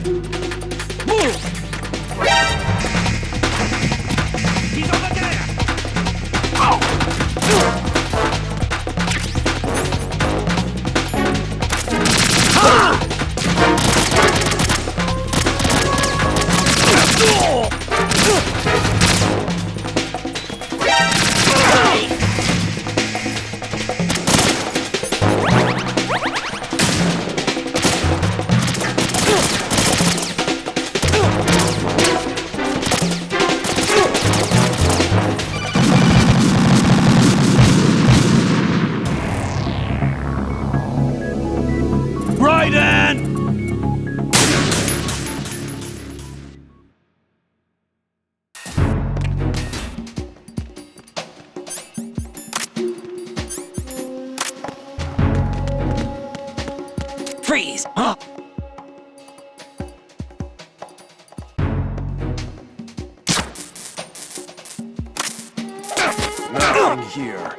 He's over there! Freeze! Huh? Nothing here.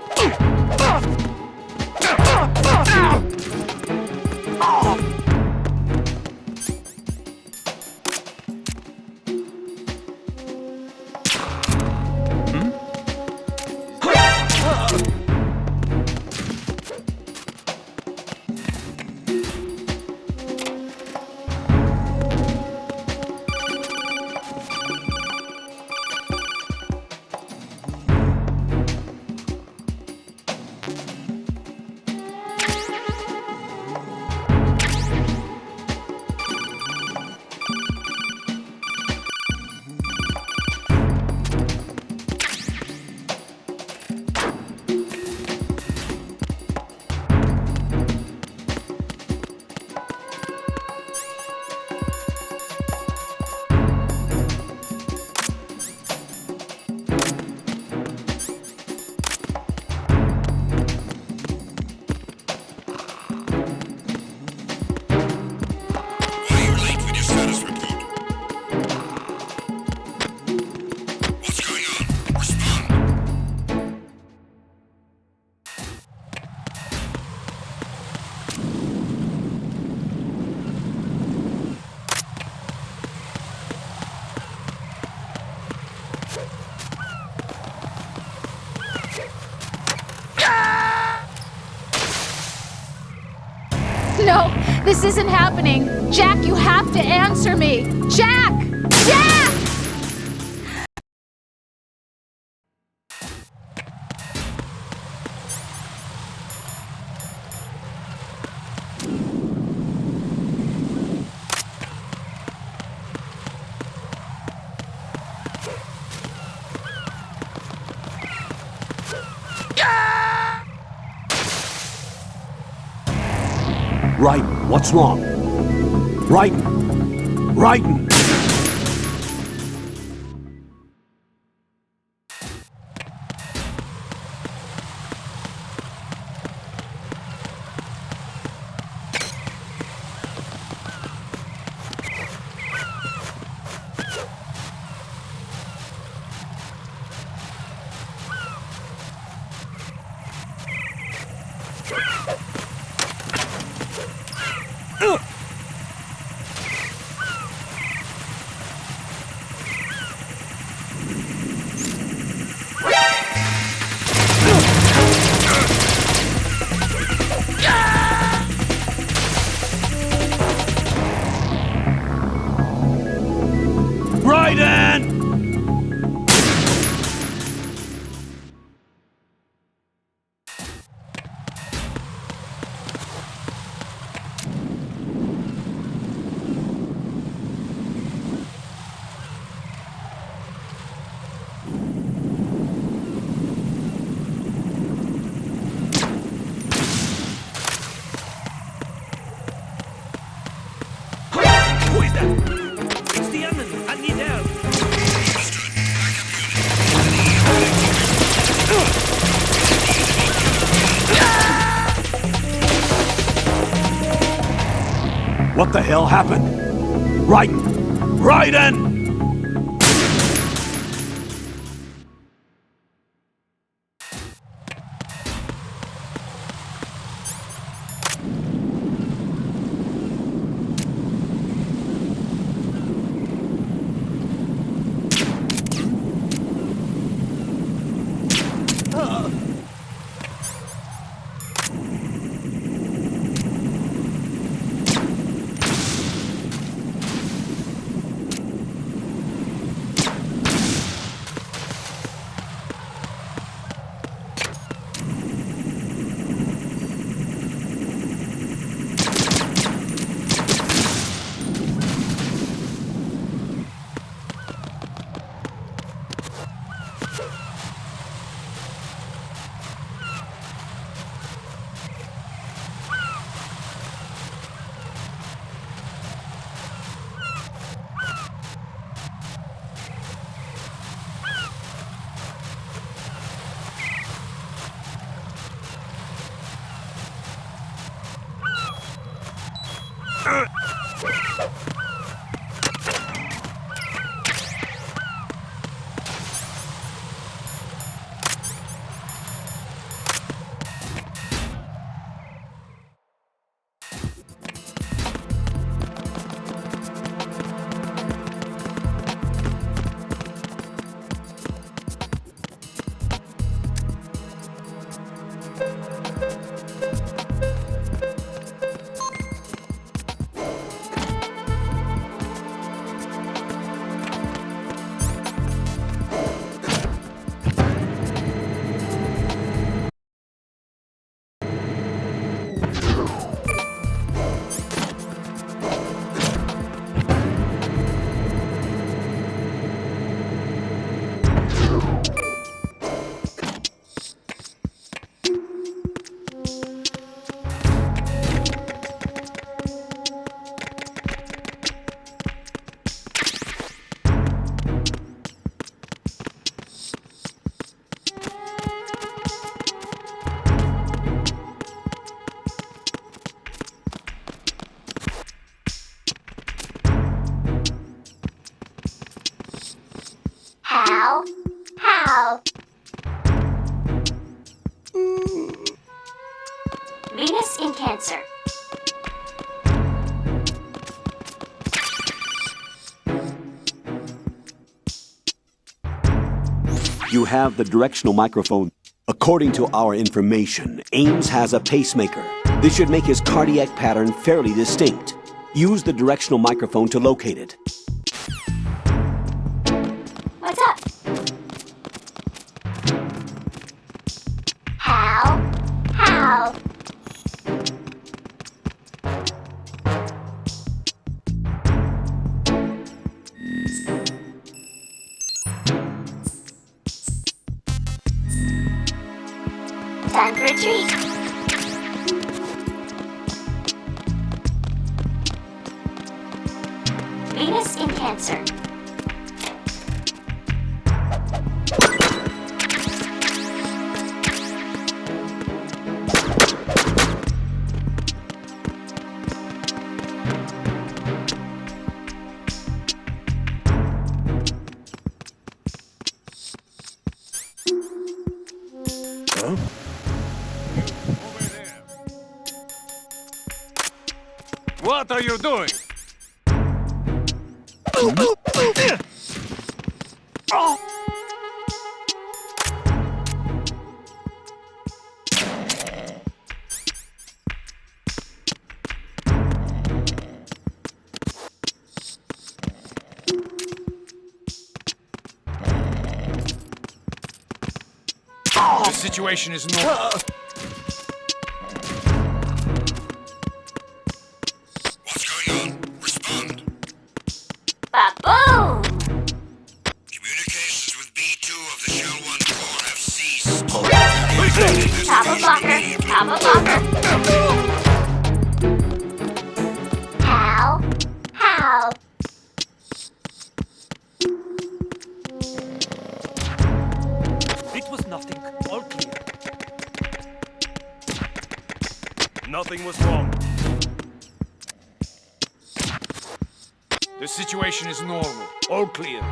No, this isn't happening. Jack, you have to answer me. Jack! Jack! Raiden, what's wrong? Raiden! Raiden! Raiden! Who is that? It's the enemy. I need help. What the hell happened? Raiden! Raiden! How? How? Venus in Cancer. You have the directional microphone. According to our information, Ames has a pacemaker. This should make his cardiac pattern fairly distinct. Use the directional microphone to locate it. What's up? How? How? Time for a treat. Venus in Cancer. What are you doing? The situation is normal. What's going on? Respond. Ba-boom! Communications with B2 of the Shell 1 core have ceased. Top of blocker. Top of blocker. How? How? It was nothing. All clear. Nothing was wrong. The situation is normal. All clear.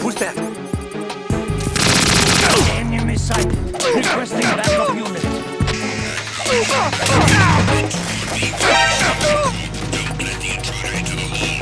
Who's that? Enemy sighted. Requesting backup unit. Don't let the intruder into the wall.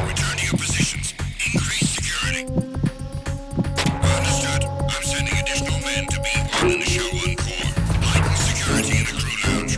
Return to your positions. Increase security. Understood. I'm sending additional men to B1 in the Shell 1 core. Heighten security in the crew lounge.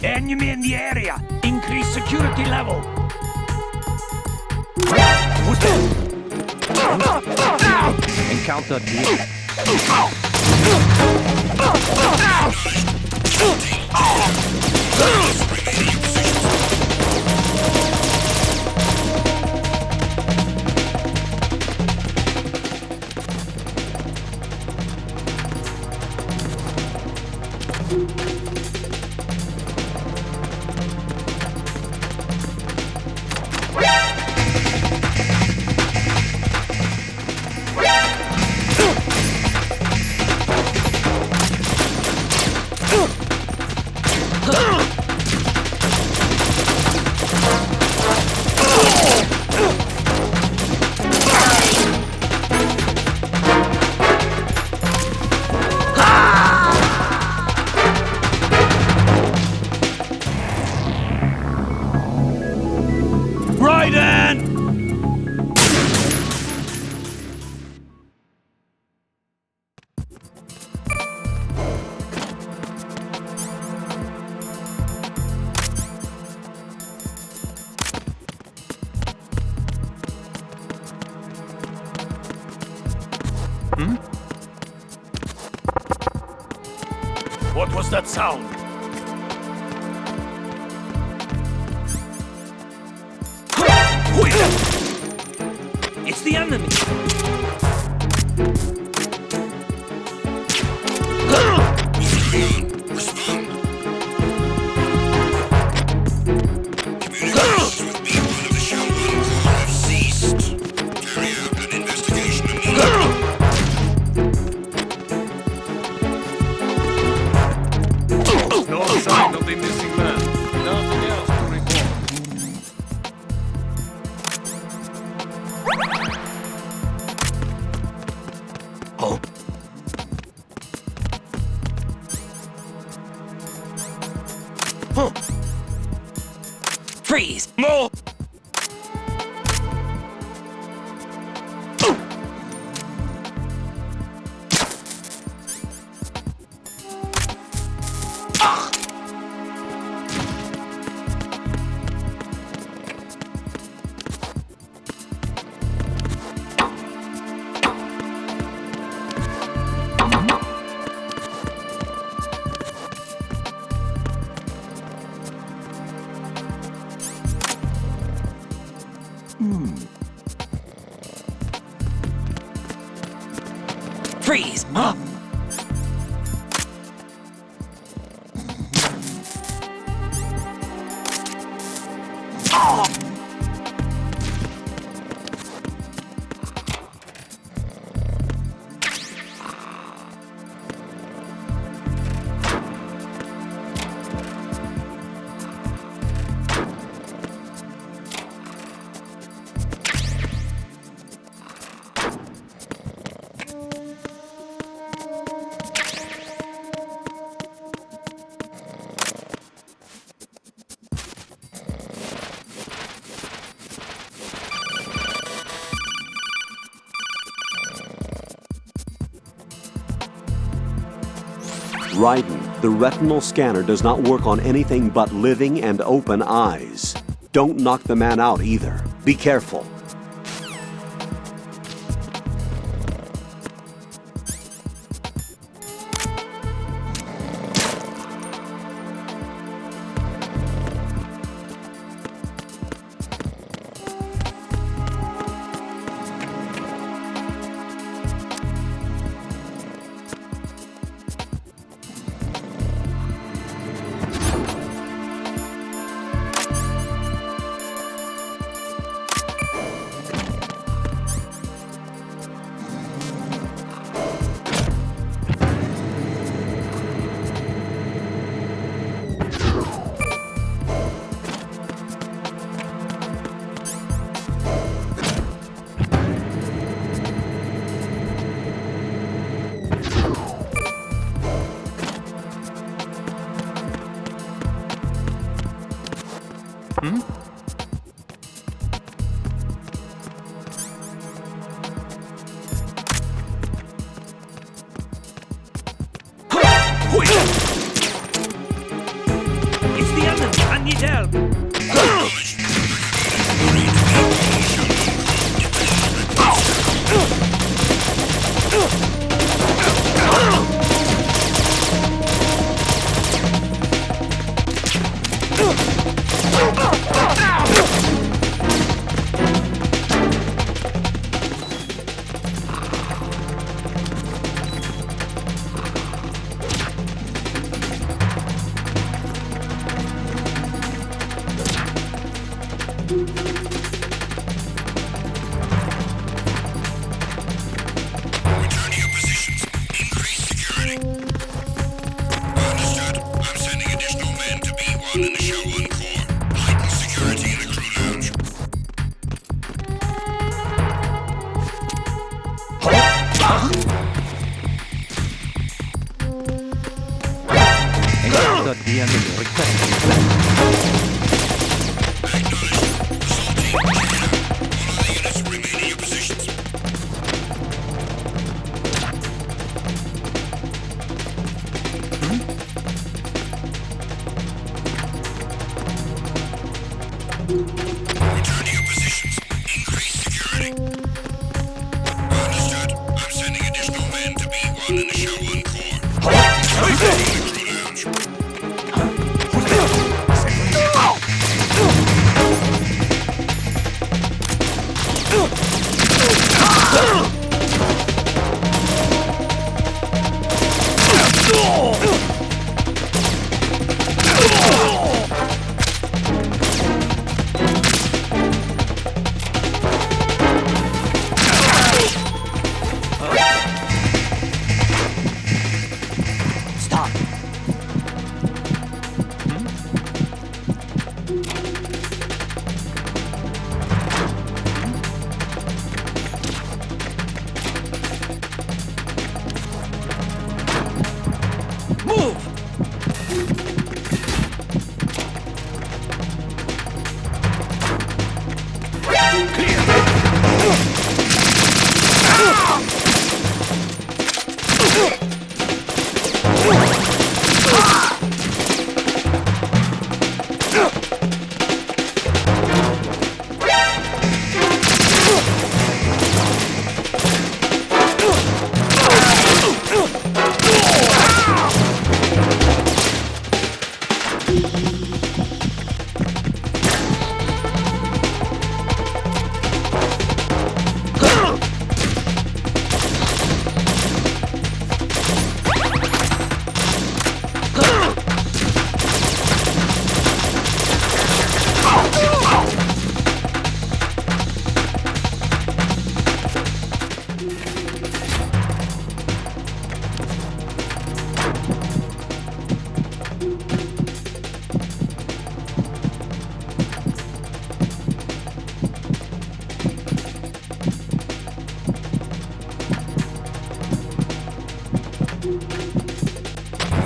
Enemy in the area. Increase security level. Who's that? Encounter the What was that sound? It's the enemy! What's going on? Respond. Communications with B1 of the Show 1 Corps have ceased. Carry out an investigation immediately. No sign of the missing man. Nothing else to report. Oh. Huh. Freeze! More! Freeze! Huh? Raiden, the retinal scanner does not work on anything but living and open eyes. Don't knock the man out either. Be careful. It's the enemy! I need help! thought the enemy requested me. Acknowledged. Assault team, clear. All other units remain in your positions. Return to your positions. Increase security. Understood. I'm sending additional men to B1 and Show 1 Core. Crew lounge. Stop. Move!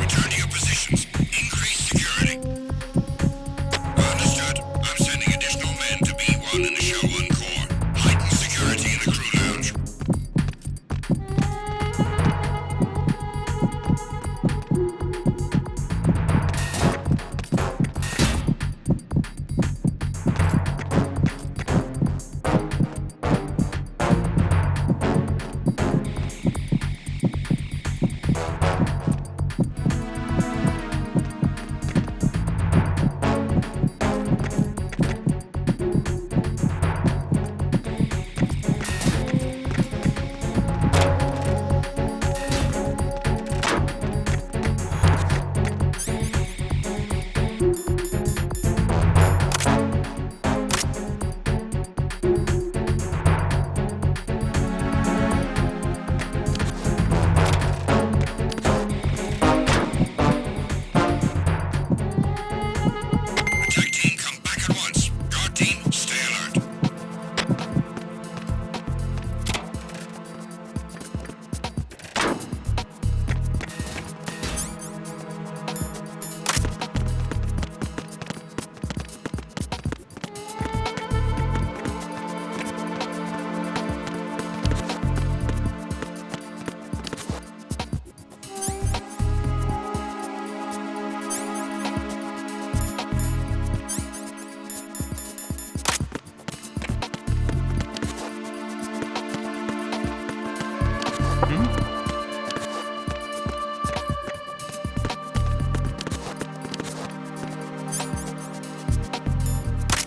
Return to your positions. Increase security. Understood. I'm sending additional men to B1 and Show 1 Core. Heighten security in the crew lounge. Attack team, come back at once. Guard team, stay alert.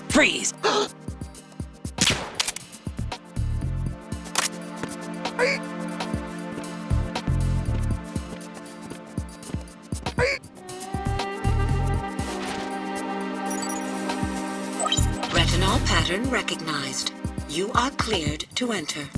Freeze! Retinol pattern recognized. You are cleared to enter.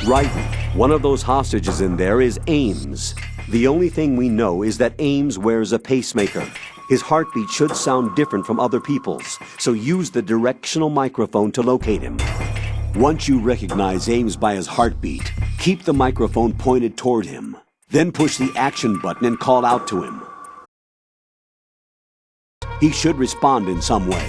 right. One of those hostages in there is Ames. The only thing we know is that Ames wears a pacemaker. His heartbeat should sound different from other people's, so use the directional microphone to locate him. Once you recognize Ames by his heartbeat, keep the microphone pointed toward him. Then push the action button and call out to him. He should respond in some way.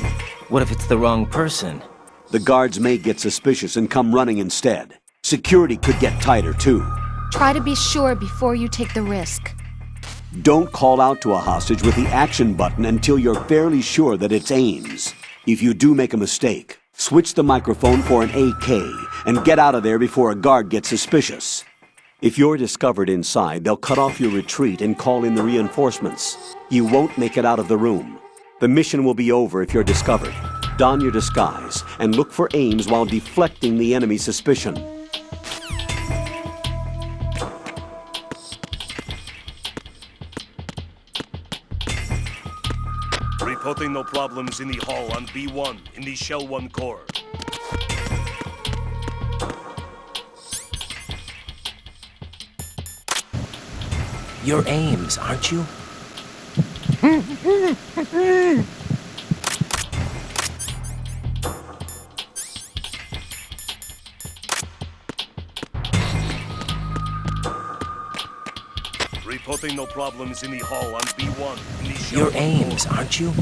What if it's the wrong person? The guards may get suspicious and come running instead. Security could get tighter, too. Try to be sure before you take the risk. Don't call out to a hostage with the action button until you're fairly sure that it's Ames. If you do make a mistake, switch the microphone for an AK and get out of there before a guard gets suspicious. If you're discovered inside, they'll cut off your retreat and call in the reinforcements. You won't make it out of the room. The mission will be over if you're discovered. Don your disguise and look for Ames while deflecting the enemy's suspicion. Reporting no problems in the hall on B1 in the Shell 1 core. You're Ames, aren't you? Reporting no problems in the hall on B1 in the Shell You're 1 Ames, core. aren't you?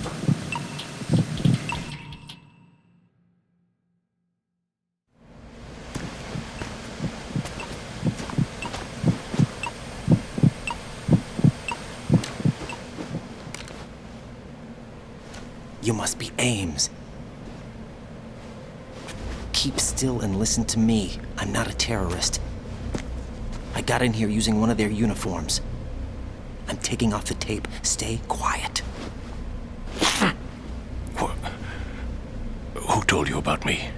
You must be Ames. Keep still and listen to me. I'm not a terrorist. I got in here using one of their uniforms. I'm taking off the tape. Stay quiet. Who told you about me?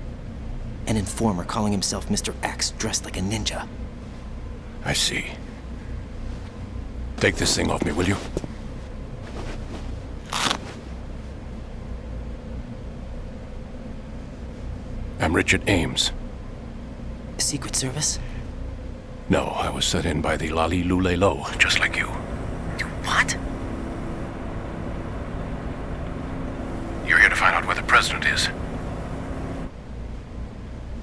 An informer calling himself Mr. X, dressed like a ninja. I see. Take this thing off me, will you? I'm Richard Ames. Secret Service? No, I was set in by the Lali Lule Lo, just like you. What? You're here to find out where the president is.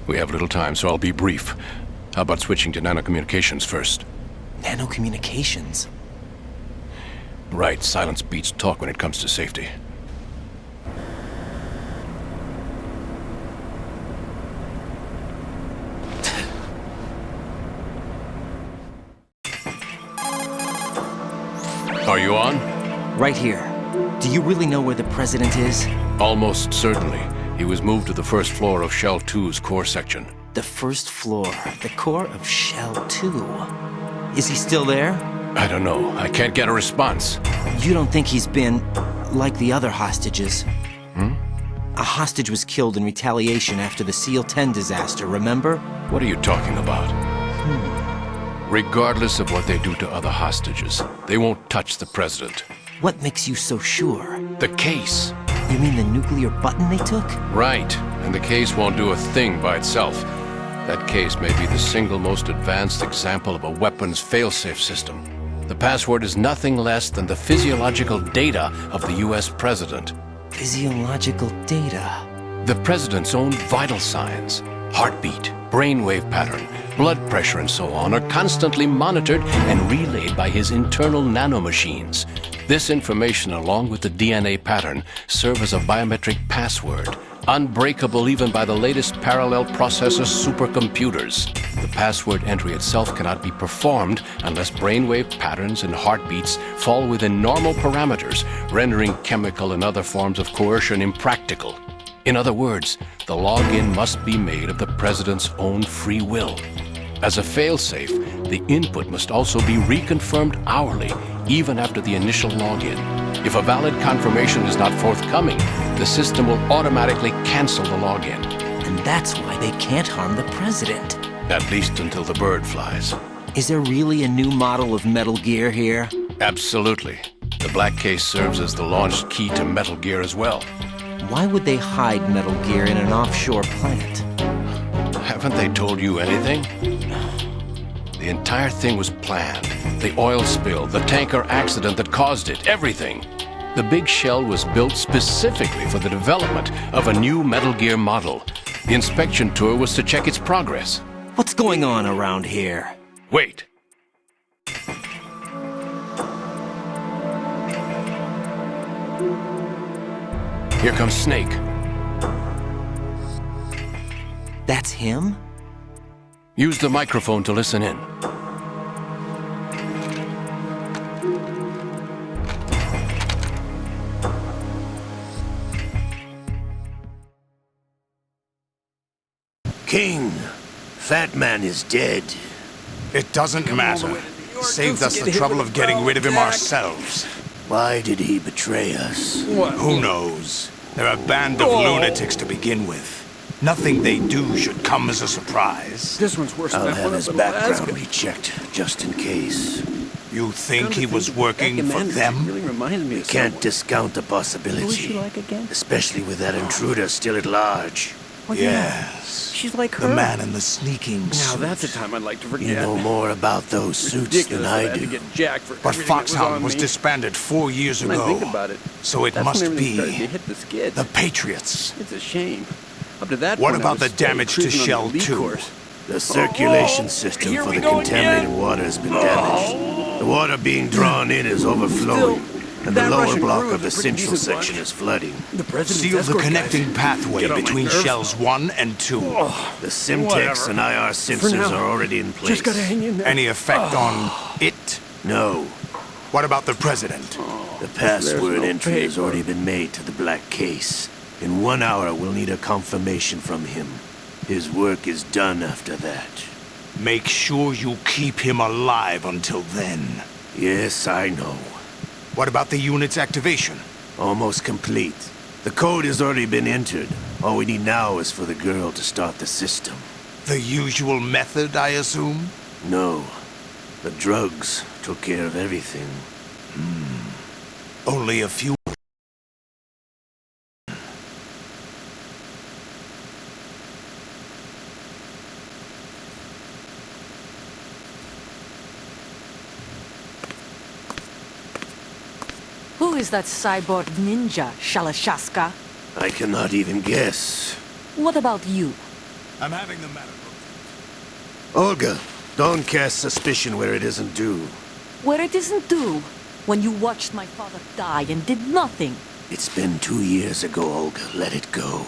We have little time, so I'll be brief. How about switching to nanocommunications first? Nanocommunications? Right, silence beats talk when it comes to safety. Are you on? Right here. Do you really know where the president is? Almost certainly. He was moved to the first floor of Shell 2's core section. The first floor, the core of Shell 2. Is he still there? I don't know. I can't get a response. You don't think he's been like the other hostages? A hostage was killed in retaliation after the SEAL 10 disaster, remember? What are you talking about? Regardless of what they do to other hostages, they won't touch the president. What makes you so sure? The case. You mean the nuclear button they took? Right. And the case won't do a thing by itself. That case may be the single most advanced example of a weapons failsafe system. The password is nothing less than the physiological data of the US president. Physiological data? The president's own vital signs, heartbeat, brainwave pattern, blood pressure and so on are constantly monitored and relayed by his internal nanomachines. This information, along with the DNA pattern, serve as a biometric password, unbreakable even by the latest parallel processor supercomputers. The password entry itself cannot be performed unless brainwave patterns and heartbeats fall within normal parameters, rendering chemical and other forms of coercion impractical. In other words, the login must be made of the president's own free will. As a failsafe, the input must also be reconfirmed hourly, even after the initial login. If a valid confirmation is not forthcoming, the system will automatically cancel the login. And that's why they can't harm the president. At least until the bird flies. Is there really a new model of Metal Gear here? Absolutely. The black case serves as the launch key to Metal Gear as well. Why would they hide Metal Gear in an offshore plant? Haven't they told you anything? The entire thing was planned. The oil spill, the tanker accident that caused it, everything. The big shell was built specifically for the development of a new Metal Gear model. The inspection tour was to check its progress. What's going on around here? Wait. Here comes Snake. That's him? Use the microphone to listen in. King, Fat Man is dead. It doesn't matter. Saved us the trouble of getting rid of him ourselves. Why did he betray us? Who knows? They're a band of lunatics to begin with. Nothing they do should come as a surprise. This one's worse I'll than that have one his up in background Alaska. rechecked, just in case. You think he was working for Amanda them? really reminds me We of can't someone. discount the Who is possibility. she like again? Especially with that intruder still at large. Well, yeah. Yes. She's like her. The man in the sneaking Now suit. that's a time I'd like to forget. You know more about those It's suits ridiculous than that I had to do. get jacked for But everything that Foxhound was on me. disbanded 4 years When I ago. think about it, So it that's must when everything be started to hit the skids. the Patriots. It's a shame. Up to that What point, I about was the steady damage to cruising on Shell the lead 2? course. The circulation system here for we the go contaminated again. water has been damaged. The water being drawn in is overflowing, and the that lower Russian block crew of the is a pretty central decent section bunch. is flooding. The president's Seal the escort connecting guys pathway get on my between nerves. Shells 1 and 2. The Simtex Whatever. and IR sensors now, are already in place. Just gotta hang in there. Any effect on it? No, What about the president? the password no entry has paper. already been made to the black case. In 1 hour, we'll need a confirmation from him. His work is done after that. Make sure you keep him alive until then. Yes, I know. What about the unit's activation? Almost complete. The code has already been entered. All we need now is for the girl to start the system. The usual method, I assume? No, the drugs took care of everything. Only a few. Who is that cyborg ninja, Shalashaska? I cannot even guess. What about you? I'm having the matter looked Olga, don't cast suspicion where it isn't due. Where it isn't due, when you watched my father die and did nothing. It's been 2 years ago, Olga. Let it go.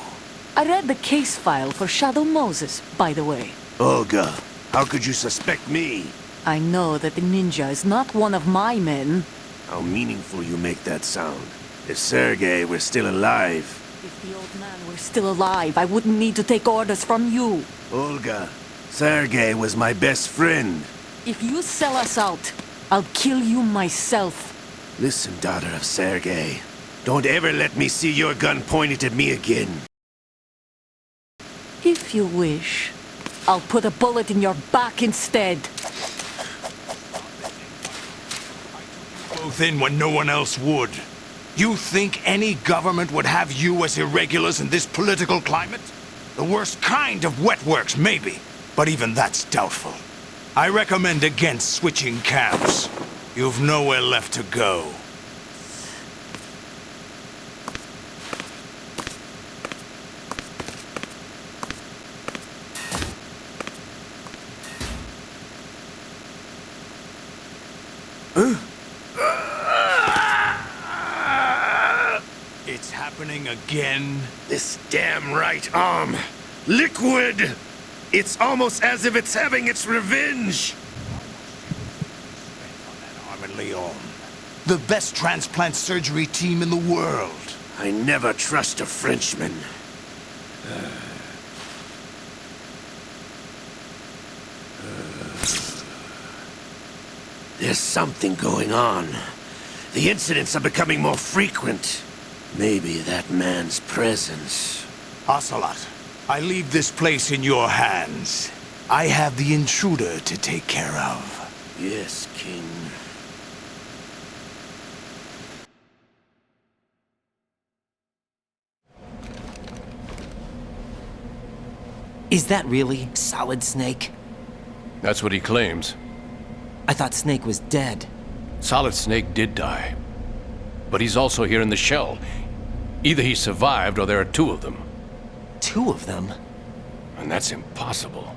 I read the case file for Shadow Moses, by the way. Olga, how could you suspect me? I know that the ninja is not one of my men. How meaningful you make that sound. If Sergei were still alive... If the old man were still alive, I wouldn't need to take orders from you. Olga, Sergei was my best friend. If you sell us out, I'll kill you myself. Listen, daughter of Sergei. Don't ever let me see your gun pointed at me again. If you wish, I'll put a bullet in your back instead. both in when no one else would. You think any government would have you as irregulars in this political climate? The worst kind of wet works, maybe. But even that's doubtful. I recommend against switching camps. You've nowhere left to go. It's happening again. This damn right arm. Liquid! It's almost as if it's having its revenge. Arm in Leon. The best transplant surgery team in the world. I never trust a Frenchman. There's something going on. The incidents are becoming more frequent. Maybe that man's presence. Ocelot, I leave this place in your hands. I have the intruder to take care of. Yes, King. Is that really Solid Snake? That's what he claims. I thought Snake was dead. Solid Snake did die. But he's also here in the shell. Either he survived or there are two of them. Two of them? And that's impossible.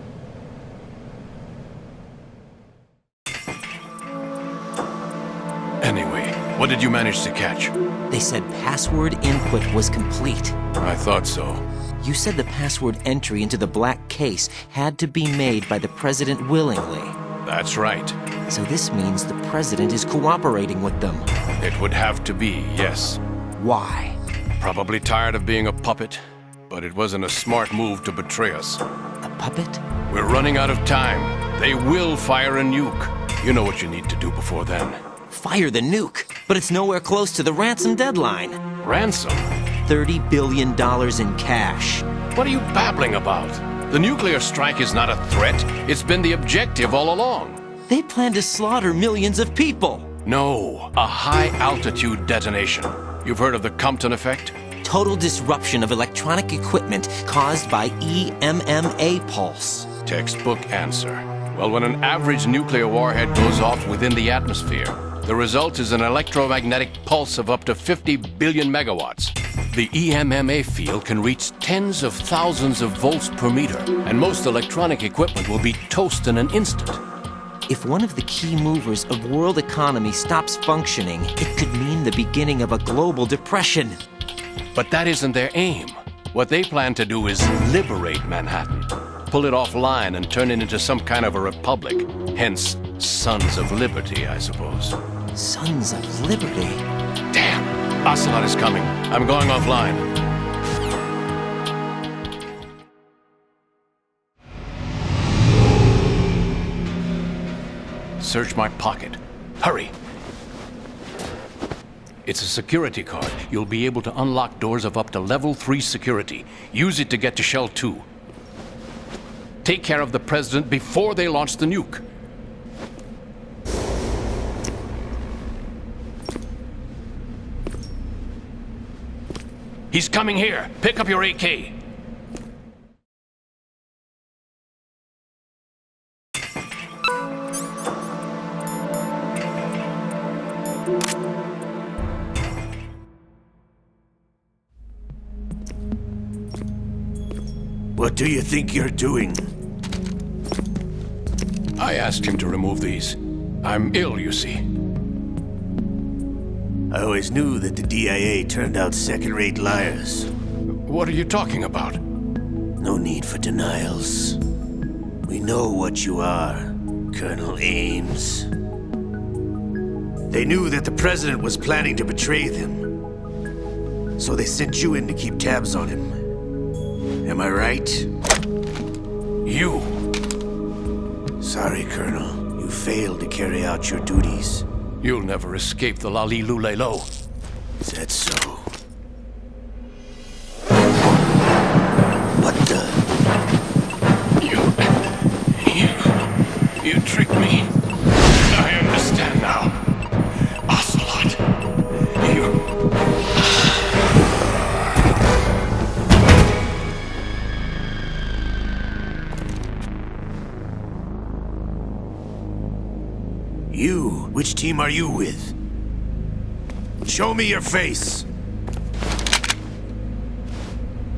Anyway, what did you manage to catch? They said password input was complete. I thought so. You said the password entry into the black case had to be made by the president willingly. That's right. So this means the president is cooperating with them. It would have to be, yes. Why? Probably tired of being a puppet, but it wasn't a smart move to betray us. A puppet? We're running out of time. They will fire a nuke. You know what you need to do before then. Fire the nuke, but it's nowhere close to the ransom deadline. Ransom? $30 billion in cash. What are you babbling about? The nuclear strike is not a threat. It's been the objective all along. They plan to slaughter millions of people. No, a high-altitude detonation. You've heard of the Compton effect? Total disruption of electronic equipment caused by EMMA pulse. Textbook answer. Well, when an average nuclear warhead goes off within the atmosphere, the result is an electromagnetic pulse of up to 50 billion megawatts. The EMMA field can reach tens of thousands of volts per meter, and most electronic equipment will be toast in an instant. If one of the key movers of world economy stops functioning, it could mean the beginning of a global depression. But that isn't their aim. What they plan to do is liberate Manhattan. Pull it offline and turn it into some kind of a republic. Hence, Sons of Liberty, I suppose. Sons of Liberty? Damn! Ocelot is coming. I'm going offline. Search my pocket. Hurry! It's a security card. You'll be able to unlock doors of up to level 3 security. Use it to get to Shell 2. Take care of the president before they launch the nuke. He's coming here. Pick up your AK. What do you think you're doing? I asked him to remove these. I'm ill, you see. I always knew that the DIA turned out second-rate liars. What are you talking about? No need for denials. We know what you are, Colonel Ames. They knew that the president was planning to betray them. So they sent you in to keep tabs on him. Am I right? You. Sorry, Colonel. You failed to carry out your duties. You'll never escape the Lali Lulelo. Is that so? What the? You tricked me. I understand now. Ocelot. You? Which team are you with? Show me your face.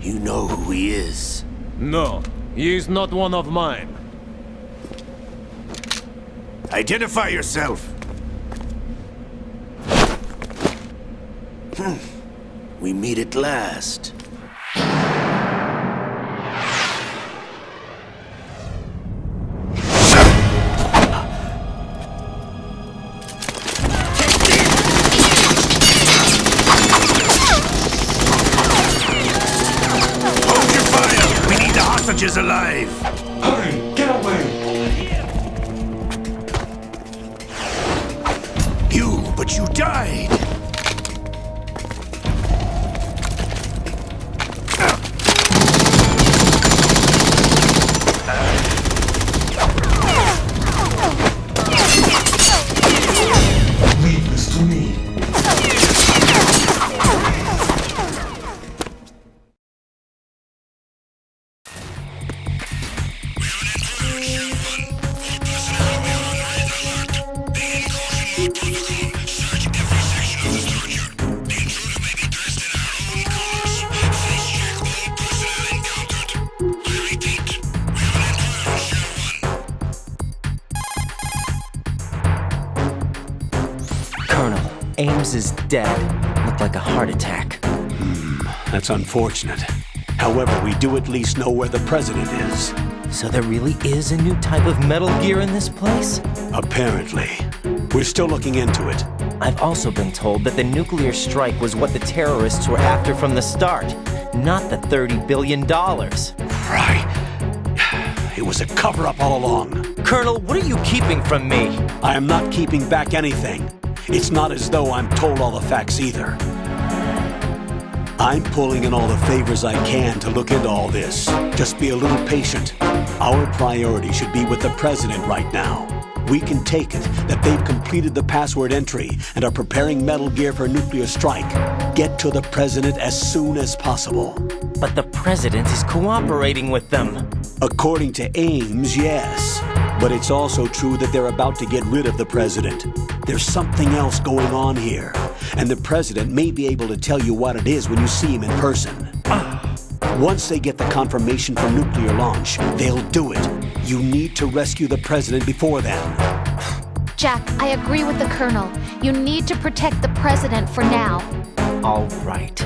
You know who he is. No, he is not one of mine. Identify yourself. We meet at last. Is alive. Hurry, get away! But you died. Leave this to me. Ames is dead. Looked like a heart attack. That's unfortunate. However, we do at least know where the president is. So there really is a new type of Metal Gear in this place? Apparently. We're still looking into it. I've also been told that the nuclear strike was what the terrorists were after from the start, not the $30 billion. Right. It was a cover-up all along. Colonel, what are you keeping from me? I am not keeping back anything. It's not as though I'm told all the facts either. I'm pulling in all the favors I can to look into all this. Just be a little patient. Our priority should be with the president right now. We can take it that they've completed the password entry and are preparing Metal Gear for nuclear strike. Get to the president as soon as possible. But the president is cooperating with them. According to Ames, yes. But it's also true that they're about to get rid of the president. There's something else going on here, and the president may be able to tell you what it is when you see him in person. Once they get the confirmation for nuclear launch, they'll do it. You need to rescue the president before then. Jack, I agree with the Colonel. You need to protect the president for now. All right.